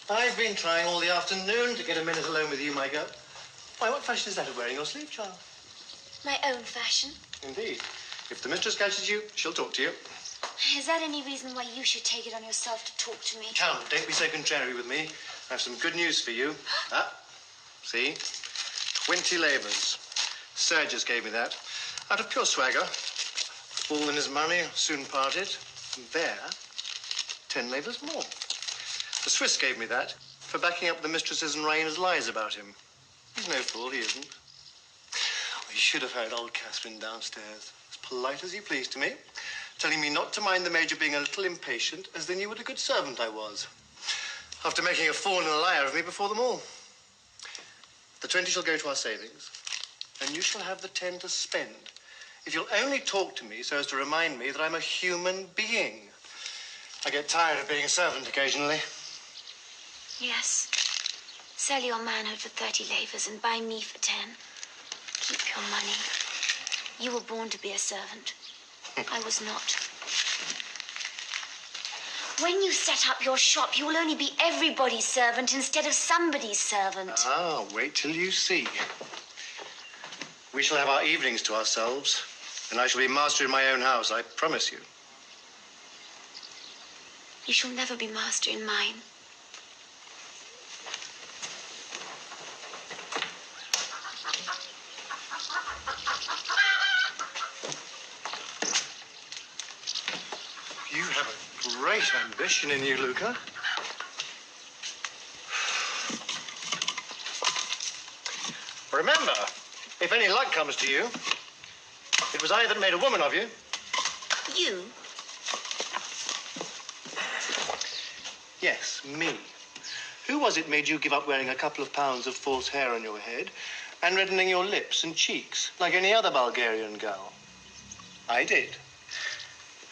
I've been trying all the afternoon to get a minute alone with you, my girl. Why, what fashion is that of wearing your sleeve, child? My own fashion. Indeed. If the mistress catches you, she'll talk to you. Is that any reason why you should take it on yourself to talk to me? Come, don't be so contrary with me. I have some good news for you. See? 20 labours. Sergius gave me that. Out of pure swagger. Fool and his money soon parted. And there, 10 labours more. The Swiss gave me that for backing up the mistress's and Raina's lies about him. He's no fool, he isn't. You should have heard old Catherine downstairs, as polite as you please to me, telling me not to mind the Major being a little impatient, as they knew what a good servant I was, after making a fool and a liar of me before them all. The 20 shall go to our savings, and you shall have the 10 to spend, if you'll only talk to me so as to remind me that I'm a human being. I get tired of being a servant occasionally. Yes. Sell your manhood for 30 labours and buy me for 10. Keep your money. You were born to be a servant. I was not. When you set up your shop, you will only be everybody's servant instead of somebody's servant. Ah, wait till you see. We shall have our evenings to ourselves, and I shall be master in my own house, I promise you. You shall never be master in mine. You have a great ambition in you, Luca. Remember, if any luck comes to you, it was I that made a woman of you. You? Yes, me. Who was it made you give up wearing a couple of pounds of false hair on your head and reddening your lips and cheeks like any other Bulgarian girl? I did.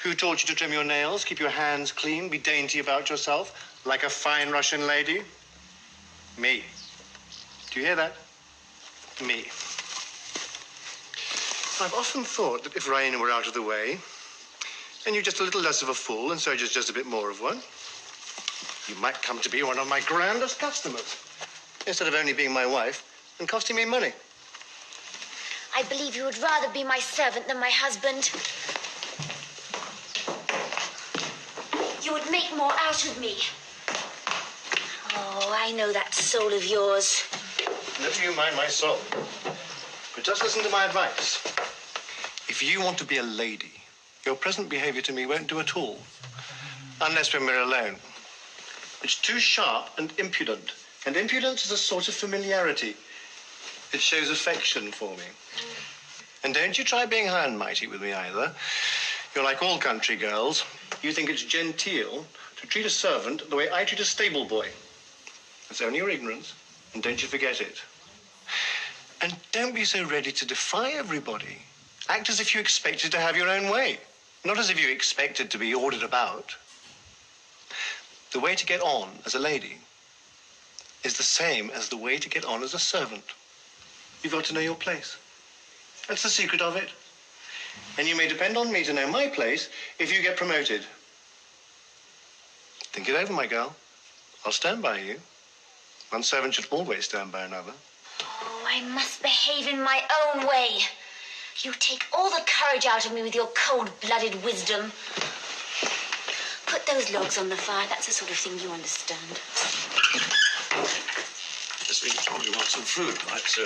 Who taught you to trim your nails, keep your hands clean, be dainty about yourself, like a fine Russian lady? Me. Do you hear that? Me. I've often thought that if Raina were out of the way, and you're just a little less of a fool, and so just a bit more of one, you might come to be one of my grandest customers, instead of only being my wife and costing me money. I believe you would rather be my servant than my husband. You would make more out of me. Oh, I know that soul of yours. Never you mind my soul. But just listen to my advice. If you want to be a lady, your present behavior to me won't do at all. Unless when we're alone. It's too sharp and impudent. And impudence is a sort of familiarity. It shows affection for me. And don't you try being high and mighty with me either. You're like all country girls. You think it's genteel to treat a servant the way I treat a stable boy. It's only your ignorance, and don't you forget it. And don't be so ready to defy everybody. Act as if you expected to have your own way, not as if you expected to be ordered about. The way to get on as a lady is the same as the way to get on as a servant. You've got to know your place. That's the secret of it. And you may depend on me to know my place if you get promoted. Think it over, my girl. I'll stand by you. One servant should always stand by another. Oh, I must behave in my own way. You take all the courage out of me with your cold-blooded wisdom. Put those logs on the fire. That's the sort of thing you understand. This week, Tom, you want some fruit, right, sir?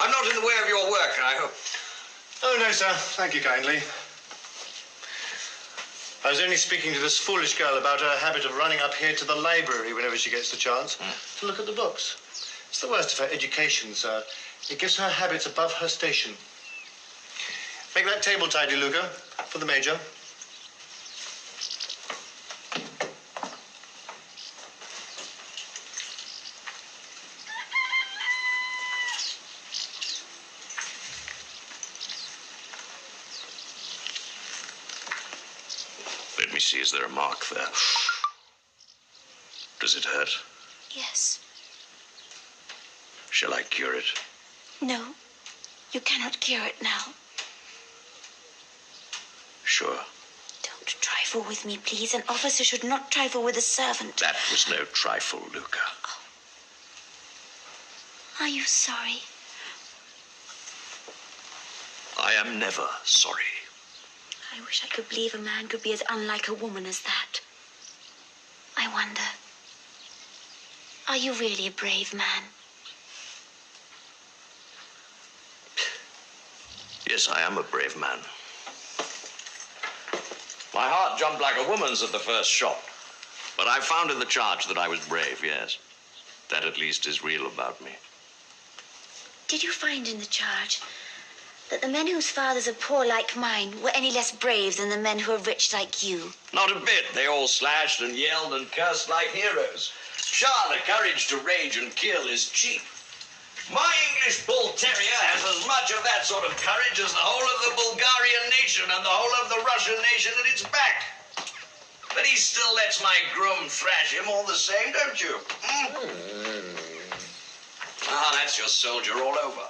I'm not in the way of your work, I hope. Oh, no, sir. Thank you kindly. I was only speaking to this foolish girl about her habit of running up here to the library whenever she gets the chance to look at the books. It's the worst of her education, sir. It gives her habits above her station. Make that table tidy, Luca, for the Major. Let me see, is there a mark there? Does it hurt? Yes. Shall I cure it? No, you cannot cure it now. Sure. Don't trifle with me, please. An officer should not trifle with a servant. That was no trifle, Luca. Oh. Are you sorry? I am never sorry. I wish I could believe a man could be as unlike a woman as that. I wonder, are you really a brave man? Yes, I am a brave man. My heart jumped like a woman's at the first shot. But I found in the charge that I was brave, yes. That at least is real about me. Did you find in the charge that the men whose fathers are poor like mine were any less brave than the men who are rich like you? Not a bit. They all slashed and yelled and cursed like heroes. Sure, the courage to rage and kill is cheap. My English bull terrier has as much of that sort of courage as the whole of the Bulgarian nation and the whole of the Russian nation at its back. But he still lets my groom thrash him all the same, don't you? Ah, that's your soldier all over.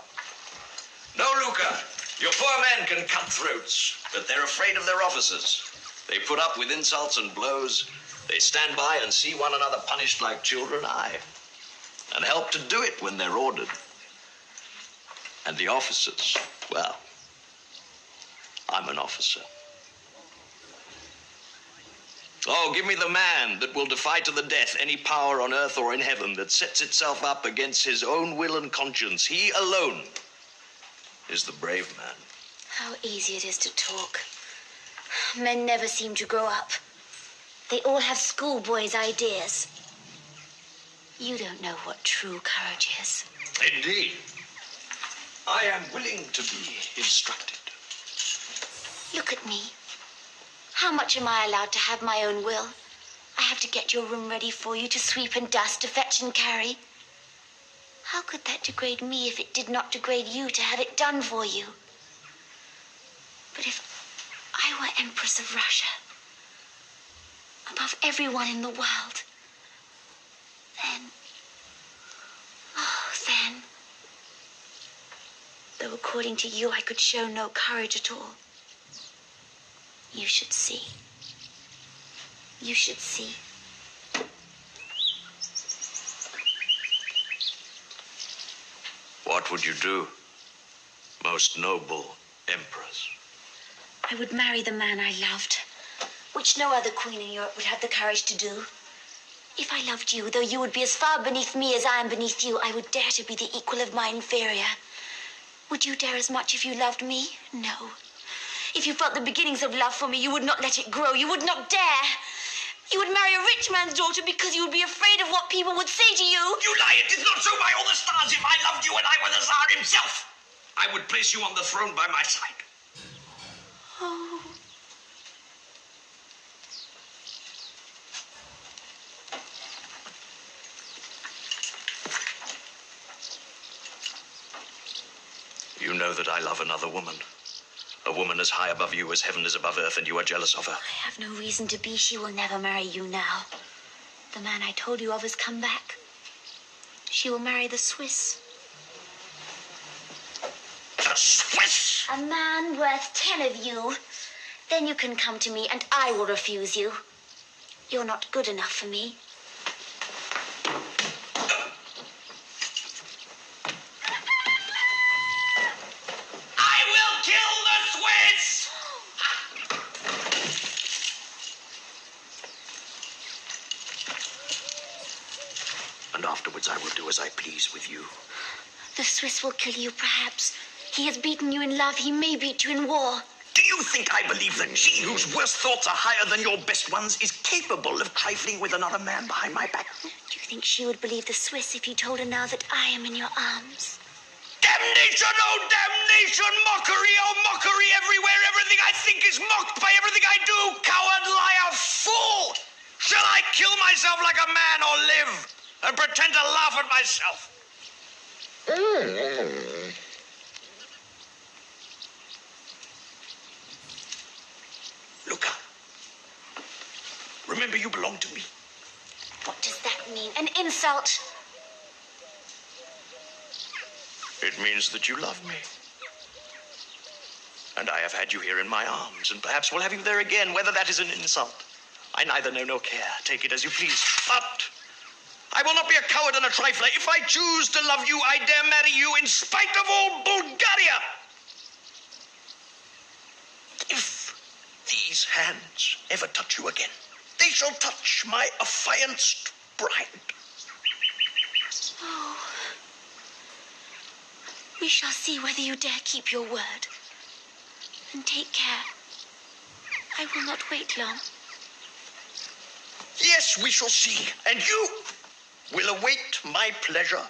No, Luca, your poor men can cut throats, but they're afraid of their officers. They put up with insults and blows. They stand by and see one another punished like children, aye, and help to do it when they're ordered. And the officers, well, I'm an officer. Oh, give me the man that will defy to the death any power on earth or in heaven that sets itself up against his own will and conscience. He alone is the brave man. How easy it is to talk. Men never seem to grow up. They all have schoolboys' ideas. You don't know what true courage is. Indeed. I am willing to be instructed. Look at me. How much am I allowed to have my own will? I have to get your room ready for you, to sweep and dust, to fetch and carry. How could that degrade me if it did not degrade you to have it done for you? But if I were Empress of Russia, above everyone in the world, then, though according to you I could show no courage at all, you should see. You should see. What would you do, most noble Empress? I would marry the man I loved, which no other queen in Europe would have the courage to do. If I loved you, though you would be as far beneath me as I am beneath you, I would dare to be the equal of my inferior. Would you dare as much if you loved me? No. If you felt the beginnings of love for me, you would not let it grow. You would not dare. You would marry a rich man's daughter because you would be afraid of what people would say to you. You lie! It is not so by all the stars. If I loved you and I were the Tsar himself, I would place you on the throne by my side. Oh. You know that I love another woman. A woman as high above you as heaven is above earth, and you are jealous of her. I have no reason to be. She will never marry you now. The man I told you of has come back. She will marry the Swiss. The Swiss? A man worth 10 of you. Then you can come to me and I will refuse you. You're not good enough for me. And afterwards I will do as I please with you. The Swiss will kill you, perhaps. He has beaten you in love. He may beat you in war. Do you think I believe that she whose worst thoughts are higher than your best ones is capable of trifling with another man behind my back? Do you think she would believe the Swiss if you told her now that I am in your arms? Damnation, oh damnation! Mockery, oh mockery everywhere! Everything I think is mocked by everything I do! Coward, liar, fool! Shall I kill myself like a man or live and pretend to laugh at myself? Luca, remember you belong to me. What does that mean? An insult? It means that you love me. And I have had you here in my arms, and perhaps will have you there again, whether that is an insult. I neither know nor care. Take it as you please. But I will not be a coward and a trifler. If I choose to love you, I dare marry you in spite of all Bulgaria. If these hands ever touch you again, they shall touch my affianced bride. Oh. We shall see whether you dare keep your word. And take care. I will not wait long. Yes, we shall see. And you will await my pleasure